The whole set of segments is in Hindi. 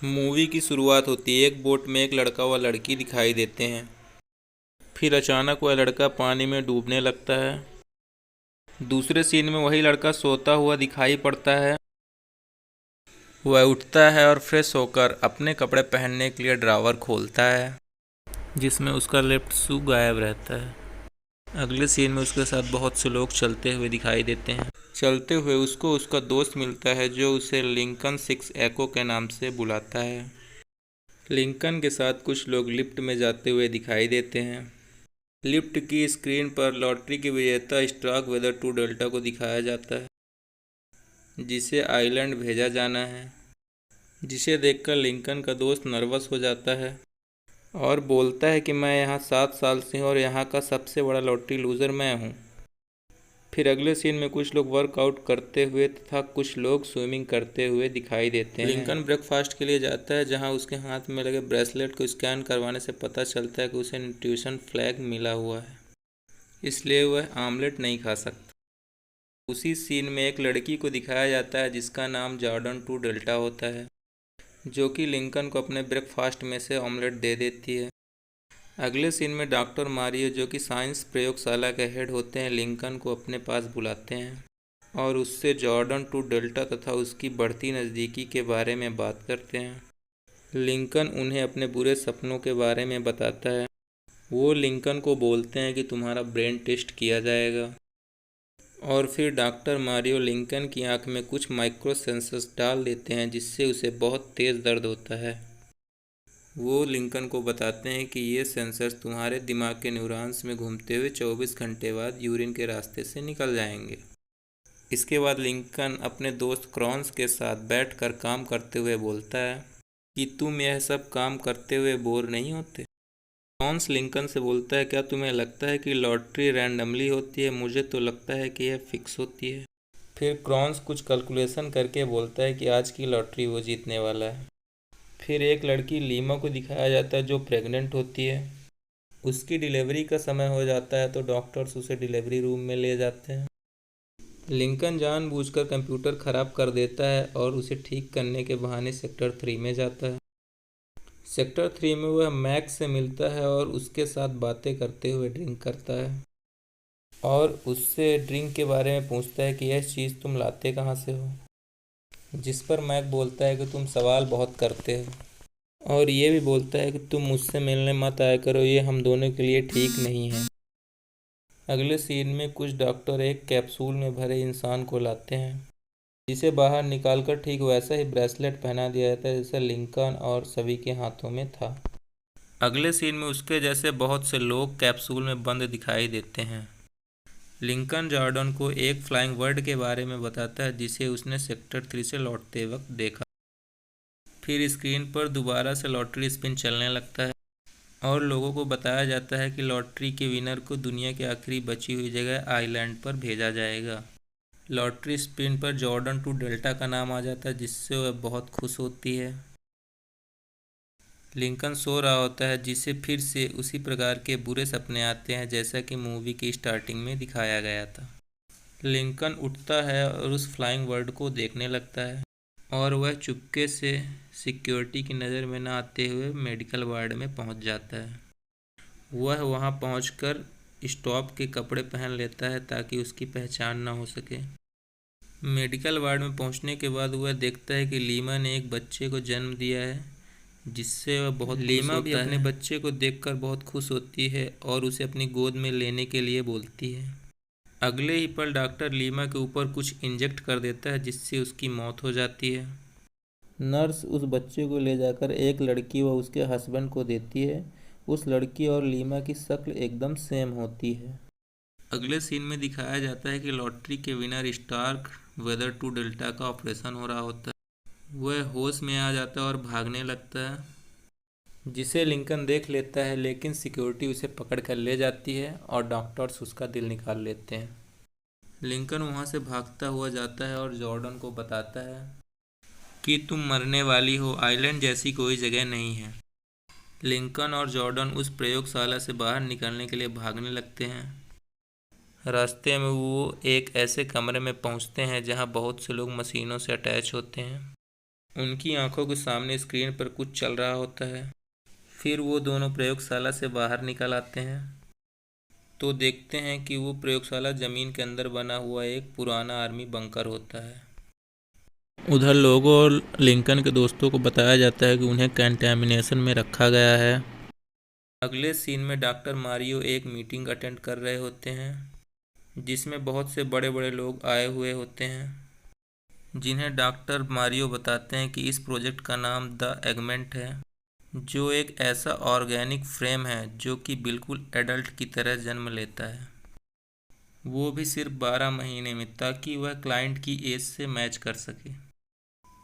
मूवी की शुरुआत होती है। एक बोट में एक लड़का व लड़की दिखाई देते हैं। फिर अचानक वह लड़का पानी में डूबने लगता है। दूसरे सीन में वही लड़का सोता हुआ दिखाई पड़ता है। वह उठता है और फ्रेश होकर अपने कपड़े पहनने के लिए ड्रावर खोलता है, जिसमें उसका लेफ्ट शू गायब रहता है। अगले सीन में उसके साथ बहुत से लोग चलते हुए दिखाई देते हैं। चलते हुए उसको उसका दोस्त मिलता है, जो उसे लिंकन 6 एको के नाम से बुलाता है। लिंकन के साथ कुछ लोग लिफ्ट में जाते हुए दिखाई देते हैं। लिफ्ट की स्क्रीन पर लॉटरी की विजेता स्टार्क वेदर 2 डेल्टा को दिखाया जाता है, जिसे आइलैंड भेजा जाना है। जिसे देखकर लिंकन का दोस्त नर्वस हो जाता है और बोलता है कि मैं यहाँ 7 साल से हूँ और यहाँ का सबसे बड़ा लॉटरी लूज़र मैं हूँ। फिर अगले सीन में कुछ लोग वर्कआउट करते हुए तथा कुछ लोग स्विमिंग करते हुए दिखाई देते हैं। लिंकन ब्रेकफास्ट के लिए जाता है, जहाँ उसके हाथ में लगे ब्रेसलेट को स्कैन करवाने से पता चलता है कि उसे न्यूट्रिशन फ्लैग मिला हुआ है, इसलिए वह आमलेट नहीं खा सकता। उसी सीन में एक लड़की को दिखाया जाता है जिसका नाम जॉर्डन 2 डेल्टा होता है, जो कि लिंकन को अपने ब्रेकफास्ट में से ऑमलेट दे देती है। अगले सीन में डॉक्टर मारियो, जो कि साइंस प्रयोगशाला के हेड होते हैं, लिंकन को अपने पास बुलाते हैं और उससे जॉर्डन 2 डेल्टा तथा उसकी बढ़ती नज़दीकी के बारे में बात करते हैं। लिंकन उन्हें अपने बुरे सपनों के बारे में बताता है। वो लिंकन को बोलते हैं कि तुम्हारा ब्रेन टेस्ट किया जाएगा। और फिर डॉक्टर मारियो लिंकन की आंख में कुछ माइक्रो सेंसर्स डाल देते हैं, जिससे उसे बहुत तेज़ दर्द होता है। वो लिंकन को बताते हैं कि ये सेंसर्स तुम्हारे दिमाग के न्यूरॉन्स में घूमते हुए 24 घंटे बाद यूरिन के रास्ते से निकल जाएंगे। इसके बाद लिंकन अपने दोस्त क्रॉन्स के साथ बैठकर काम करते हुए बोलता है कि तुम यह सब काम करते हुए बोर नहीं होते। क्रॉन्स लिंकन से बोलता है, क्या तुम्हें लगता है कि लॉटरी रैंडमली होती है? मुझे तो लगता है कि यह फिक्स होती है। फिर क्रॉन्स कुछ कैलकुलेशन करके बोलता है कि आज की लॉटरी वो जीतने वाला है। फिर एक लड़की लीमा को दिखाया जाता है, जो प्रेग्नेंट होती है। उसकी डिलीवरी का समय हो जाता है तो डॉक्टर्स उसे डिलीवरी रूम में ले जाते हैं। लिंकन जानबूझकर कंप्यूटर ख़राब कर देता है और उसे ठीक करने के बहाने सेक्टर 3 में जाता है। सेक्टर 3 में वह मैक्स से मिलता है और उसके साथ बातें करते हुए ड्रिंक करता है और उससे ड्रिंक के बारे में पूछता है कि यह चीज़ तुम लाते कहाँ से हो, जिस पर मैक बोलता है कि तुम सवाल बहुत करते हो और ये भी बोलता है कि तुम मुझसे मिलने मत आया करो, ये हम दोनों के लिए ठीक नहीं है। अगले सीन में कुछ डॉक्टर एक कैप्सूल में भरे इंसान को लाते हैं, जिसे बाहर निकालकर ठीक वैसा ही ब्रेसलेट पहना दिया जाता है जैसा लिंकन और सभी के हाथों में था। अगले सीन में उसके जैसे बहुत से लोग कैप्सूल में बंद दिखाई देते हैं। लिंकन जॉर्डन को एक फ्लाइंग बर्ड के बारे में बताता है, जिसे उसने सेक्टर 3 से लौटते वक्त देखा। फिर स्क्रीन पर दोबारा से लॉटरी स्पिन चलने लगता है और लोगों को बताया जाता है कि लॉटरी के विनर को दुनिया की आखिरी बची हुई जगह आइलैंड पर भेजा जाएगा। लॉटरी स्पिन पर जॉर्डन 2 डेल्टा का नाम आ जाता है, जिससे वह बहुत खुश होती है। लिंकन सो रहा होता है, जिसे फिर से उसी प्रकार के बुरे सपने आते हैं जैसा कि मूवी की स्टार्टिंग में दिखाया गया था। लिंकन उठता है और उस फ्लाइंग बर्ड को देखने लगता है और वह चुपके से सिक्योरिटी की नज़र में न आते हुए मेडिकल वार्ड में पहुंच जाता है। वह वहां पहुंचकर स्टॉप के कपड़े पहन लेता है ताकि उसकी पहचान न हो सके। मेडिकल वार्ड में पहुंचने के बाद वह देखता है कि लीमा ने एक बच्चे को जन्म दिया है, जिससे वह बहुत लीमा भी अपने बच्चे को देखकर बहुत खुश होती है और उसे अपनी गोद में लेने के लिए बोलती है। अगले ही पल डॉक्टर लीमा के ऊपर कुछ इंजेक्ट कर देता है, जिससे उसकी मौत हो जाती है। नर्स उस बच्चे को ले जाकर एक लड़की व उसके हस्बैंड को देती है। उस लड़की और लीमा की शक्ल एकदम सेम होती है। अगले सीन में दिखाया जाता है कि लॉटरी के विनर स्टार्क वेदर 2 डेल्टा का ऑपरेशन हो रहा होता है। वह होश में आ जाता है और भागने लगता है, जिसे लिंकन देख लेता है, लेकिन सिक्योरिटी उसे पकड़ कर ले जाती है और डॉक्टर्स उसका दिल निकाल लेते हैं। लिंकन वहां से भागता हुआ जाता है और जॉर्डन को बताता है कि तुम मरने वाली हो, आइलैंड जैसी कोई जगह नहीं है। लिंकन और जॉर्डन उस प्रयोगशाला से बाहर निकलने के लिए भागने लगते हैं। रास्ते में वो एक ऐसे कमरे में पहुंचते हैं जहां बहुत से लोग मशीनों से अटैच होते हैं उनकी आंखों के सामने स्क्रीन पर कुछ चल रहा होता है। फिर वो दोनों प्रयोगशाला से बाहर निकल आते हैं तो देखते हैं कि वो प्रयोगशाला ज़मीन के अंदर बना हुआ एक पुराना आर्मी बंकर होता है। उधर लोगों और लिंकन के दोस्तों को बताया जाता है कि उन्हें कंटेमिनेशन में रखा गया है। अगले सीन में डॉक्टर मारियो एक मीटिंग अटेंड कर रहे होते हैं जिसमें बहुत से बड़े बड़े लोग आए हुए होते हैं, जिन्हें डॉक्टर मारियो बताते हैं कि इस प्रोजेक्ट का नाम द एगमेंट है, जो एक ऐसा ऑर्गेनिक फ्रेम है जो कि बिल्कुल एडल्ट की तरह जन्म लेता है, वो भी सिर्फ 12 महीने में, ताकि वह क्लाइंट की एज से मैच कर सके।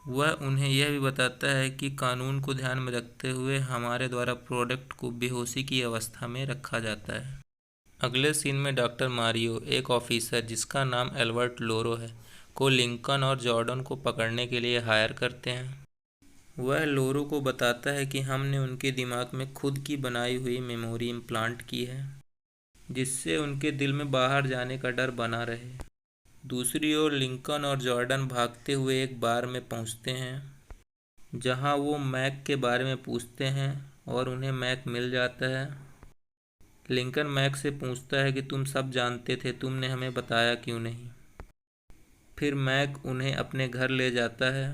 वह उन्हें यह भी बताता है कि कानून को ध्यान में रखते हुए हमारे द्वारा प्रोडक्ट को बेहोशी की अवस्था में रखा जाता है। अगले सीन में डॉक्टर मारियो एक ऑफिसर जिसका नाम एल्बर्ट लोरो है को लिंकन और जॉर्डन को पकड़ने के लिए हायर करते हैं। वह लोरो को बताता है कि हमने उनके दिमाग में खुद की बनाई हुई मेमोरी इम्प्लांट की है, जिससे उनके दिल में बाहर जाने का डर बना रहे। दूसरी ओर लिंकन और जॉर्डन भागते हुए एक बार में पहुंचते हैं जहां वो मैक के बारे में पूछते हैं और उन्हें मैक मिल जाता है। लिंकन मैक से पूछता है कि तुम सब जानते थे, तुमने हमें बताया क्यों नहीं। फिर मैक उन्हें अपने घर ले जाता है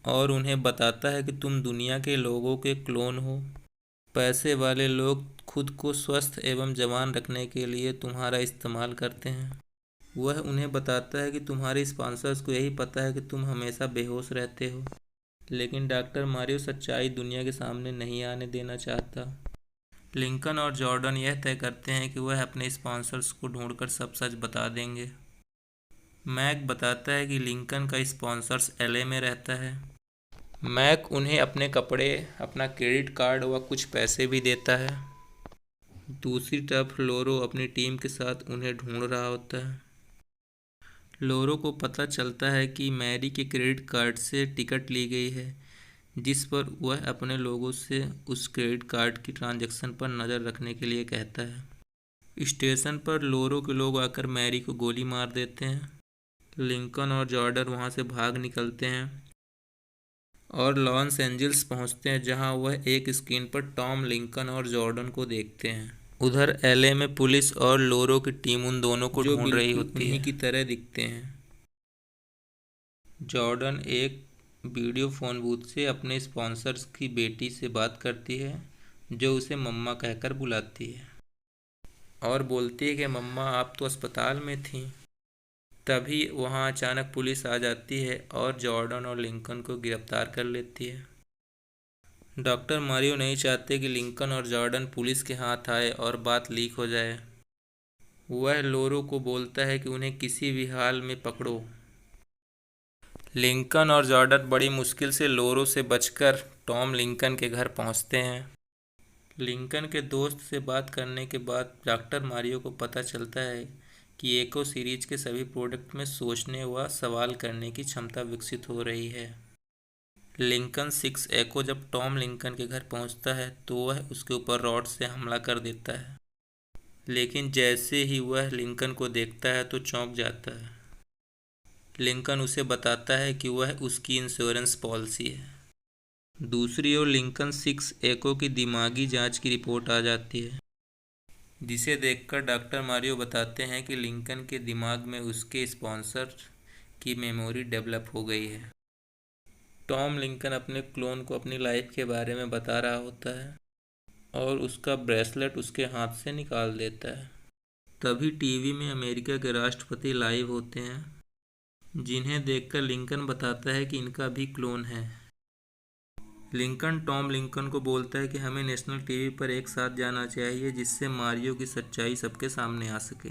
और उन्हें बताता है कि तुम दुनिया के लोगों के क्लोन हो। पैसे वाले लोग खुद को स्वस्थ एवं जवान रखने के लिए तुम्हारा इस्तेमाल करते हैं। वह उन्हें बताता है कि तुम्हारे स्पॉन्सर्स को यही पता है कि तुम हमेशा बेहोश रहते हो, लेकिन डॉक्टर मारियो सच्चाई दुनिया के सामने नहीं आने देना चाहता। लिंकन और जॉर्डन यह तय करते हैं कि वह अपने स्पॉन्सर्स को ढूंढकर सब सच बता देंगे। मैक बताता है कि लिंकन का स्पॉन्सर्स एलए में रहता है। मैक उन्हें अपने कपड़े, अपना क्रेडिट कार्ड व कुछ पैसे भी देता है। दूसरी तरफ लोरो अपनी टीम के साथ उन्हें ढूंढ रहा होता है। लोरो को पता चलता है कि मैरी के क्रेडिट कार्ड से टिकट ली गई है, जिस पर वह अपने लोगों से उस क्रेडिट कार्ड की ट्रांजैक्शन पर नज़र रखने के लिए कहता है। स्टेशन पर लोरो के लोग आकर मैरी को गोली मार देते हैं। लिंकन और जॉर्डन वहां से भाग निकलते हैं और लॉस एंजल्स पहुंचते हैं, जहां वह एक स्क्रीन पर टॉम, लिंकन और जॉर्डन को देखते हैं। उधर एलए में पुलिस और लोरो की टीम उन दोनों को ढूंढ रही होती है, उन्हीं की तरह दिखते हैं। जॉर्डन एक वीडियो फ़ोन बूथ से अपने स्पॉन्सर्स की बेटी से बात करती है, जो उसे मम्मा कहकर बुलाती है और बोलती है कि मम्मा आप तो अस्पताल में थीं। तभी वहां अचानक पुलिस आ जाती है और जॉर्डन और लिंकन को गिरफ्तार कर लेती है। डॉक्टर मारियो नहीं चाहते कि लिंकन और जॉर्डन पुलिस के हाथ आए और बात लीक हो जाए। वह लोरो को बोलता है कि उन्हें किसी भी हाल में पकड़ो। लिंकन और जॉर्डन बड़ी मुश्किल से लोरो से बचकर टॉम लिंकन के घर पहुंचते हैं। लिंकन के दोस्त से बात करने के बाद डॉक्टर मारियो को पता चलता है कि एको सीरीज के सभी प्रोडक्ट में सोचने व सवाल करने की क्षमता विकसित हो रही है। लिंकन 6 एको जब टॉम लिंकन के घर पहुंचता है तो वह उसके ऊपर रॉड से हमला कर देता है, लेकिन जैसे ही वह लिंकन को देखता है तो चौंक जाता है। लिंकन उसे बताता है कि वह उसकी इंश्योरेंस पॉलिसी है। दूसरी ओर लिंकन 6 एको की दिमागी जांच की रिपोर्ट आ जाती है, जिसे देखकर डॉक्टर मारियो बताते हैं कि लिंकन के दिमाग में उसके स्पॉन्सर की मेमोरी डेवलप हो गई है। टॉम लिंकन अपने क्लोन को अपनी लाइफ के बारे में बता रहा होता है और उसका ब्रेसलेट उसके हाथ से निकाल देता है। तभी टीवी में अमेरिका के राष्ट्रपति लाइव होते हैं, जिन्हें देखकर लिंकन बताता है कि इनका भी क्लोन है। लिंकन टॉम लिंकन को बोलता है कि हमें नेशनल टीवी पर एक साथ जाना चाहिए, जिससे मारियो की सच्चाई सबके सामने आ सके।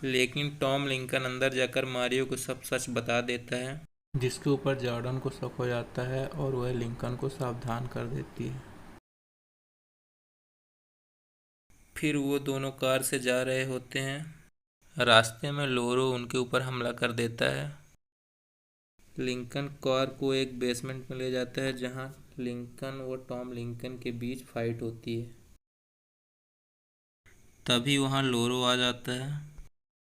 लेकिन टॉम लिंकन अंदर जाकर मारियो को सब सच बता देता है, जिसके ऊपर जॉर्डन को शक हो जाता है और वह लिंकन को सावधान कर देती है। फिर वो दोनों कार से जा रहे होते हैं। रास्ते में लोरो उनके ऊपर हमला कर देता है। लिंकन कार को एक बेसमेंट में ले जाता है, जहां लिंकन व टॉम लिंकन के बीच फाइट होती है। तभी वहां लोरो आ जाता है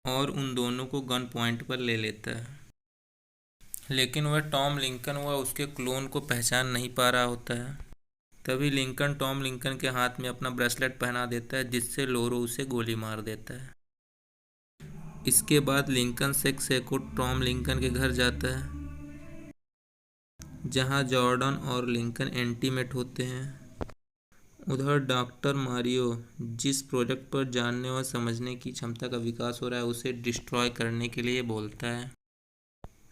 और उन दोनों को गन पॉइंट पर ले लेता है। लेकिन वह टॉम लिंकन व उसके क्लोन को पहचान नहीं पा रहा होता है। तभी लिंकन टॉम लिंकन के हाथ में अपना ब्रेसलेट पहना देता है, जिससे लोरो उसे गोली मार देता है। इसके बाद लिंकन सेको टॉम लिंकन के घर जाता है, जहां जॉर्डन और लिंकन एंटीमेट होते हैं। उधर डॉक्टर मारियो जिस प्रोजेक्ट पर जानने और समझने की क्षमता का विकास हो रहा है उसे डिस्ट्रॉय करने के लिए बोलता है।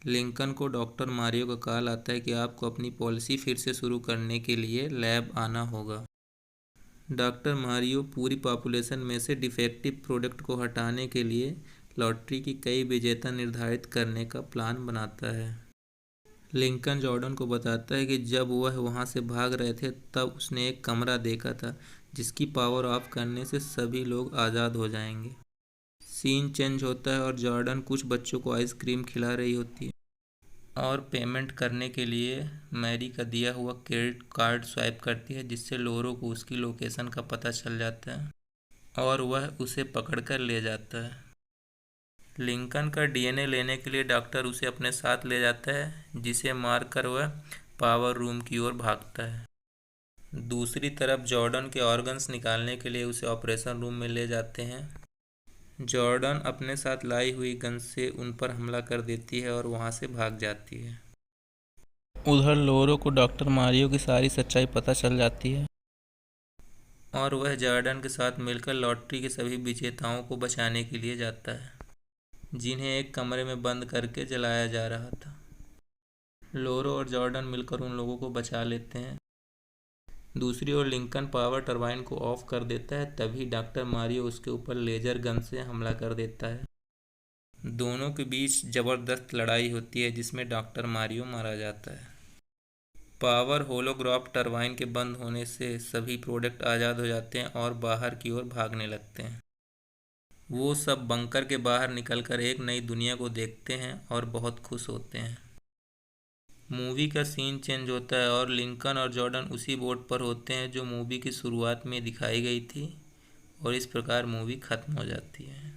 लिंकन को डॉक्टर मारियो का कॉल आता है कि आपको अपनी पॉलिसी फिर से शुरू करने के लिए लैब आना होगा। डॉक्टर मारियो पूरी पॉपुलेशन में से डिफेक्टिव प्रोडक्ट को हटाने के लिए लॉटरी की कई विजेता निर्धारित करने का प्लान बनाता है। लिंकन जॉर्डन को बताता है कि जब वह वहां से भाग रहे थे तब उसने एक कमरा देखा था जिसकी पावर ऑफ करने से सभी लोग आज़ाद हो जाएंगे। सीन चेंज होता है और जॉर्डन कुछ बच्चों को आइसक्रीम खिला रही होती है और पेमेंट करने के लिए मैरी का दिया हुआ क्रेडिट कार्ड स्वाइप करती है, जिससे लोरो को उसकी लोकेशन का पता चल जाता है और वह उसे पकड़कर ले जाता है। लिंकन का डीएनए लेने के लिए डॉक्टर उसे अपने साथ ले जाता है, जिसे मारकर वह पावर रूम की ओर भागता है। दूसरी तरफ जॉर्डन के ऑर्गन्स निकालने के लिए उसे ऑपरेशन रूम में ले जाते हैं। जॉर्डन अपने साथ लाई हुई गन से उन पर हमला कर देती है और वहां से भाग जाती है। उधर लोरो को डॉक्टर मारियो की सारी सच्चाई पता चल जाती है और वह जॉर्डन के साथ मिलकर लॉटरी के सभी विजेताओं को बचाने के लिए जाता है, जिन्हें एक कमरे में बंद करके जलाया जा रहा था। लोरो और जॉर्डन मिलकर उन लोगों को बचा लेते हैं। दूसरी ओर लिंकन पावर टरबाइन को ऑफ कर देता है, तभी डॉक्टर मारियो उसके ऊपर लेजर गन से हमला कर देता है। दोनों के बीच जबरदस्त लड़ाई होती है, जिसमें डॉक्टर मारियो मारा जाता है। पावर होलोग्राफ टरबाइन के बंद होने से सभी प्रोडक्ट आज़ाद हो जाते हैं और बाहर की ओर भागने लगते हैं। वो सब बंकर के बाहर निकलकर एक नई दुनिया को देखते हैं और बहुत खुश होते हैं। मूवी का सीन चेंज होता है और लिंकन और जॉर्डन उसी बोट पर होते हैं जो मूवी की शुरुआत में दिखाई गई थी, और इस प्रकार मूवी ख़त्म हो जाती है।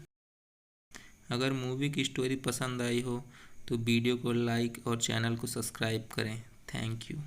अगर मूवी की स्टोरी पसंद आई हो तो वीडियो को लाइक और चैनल को सब्सक्राइब करें। Thank you.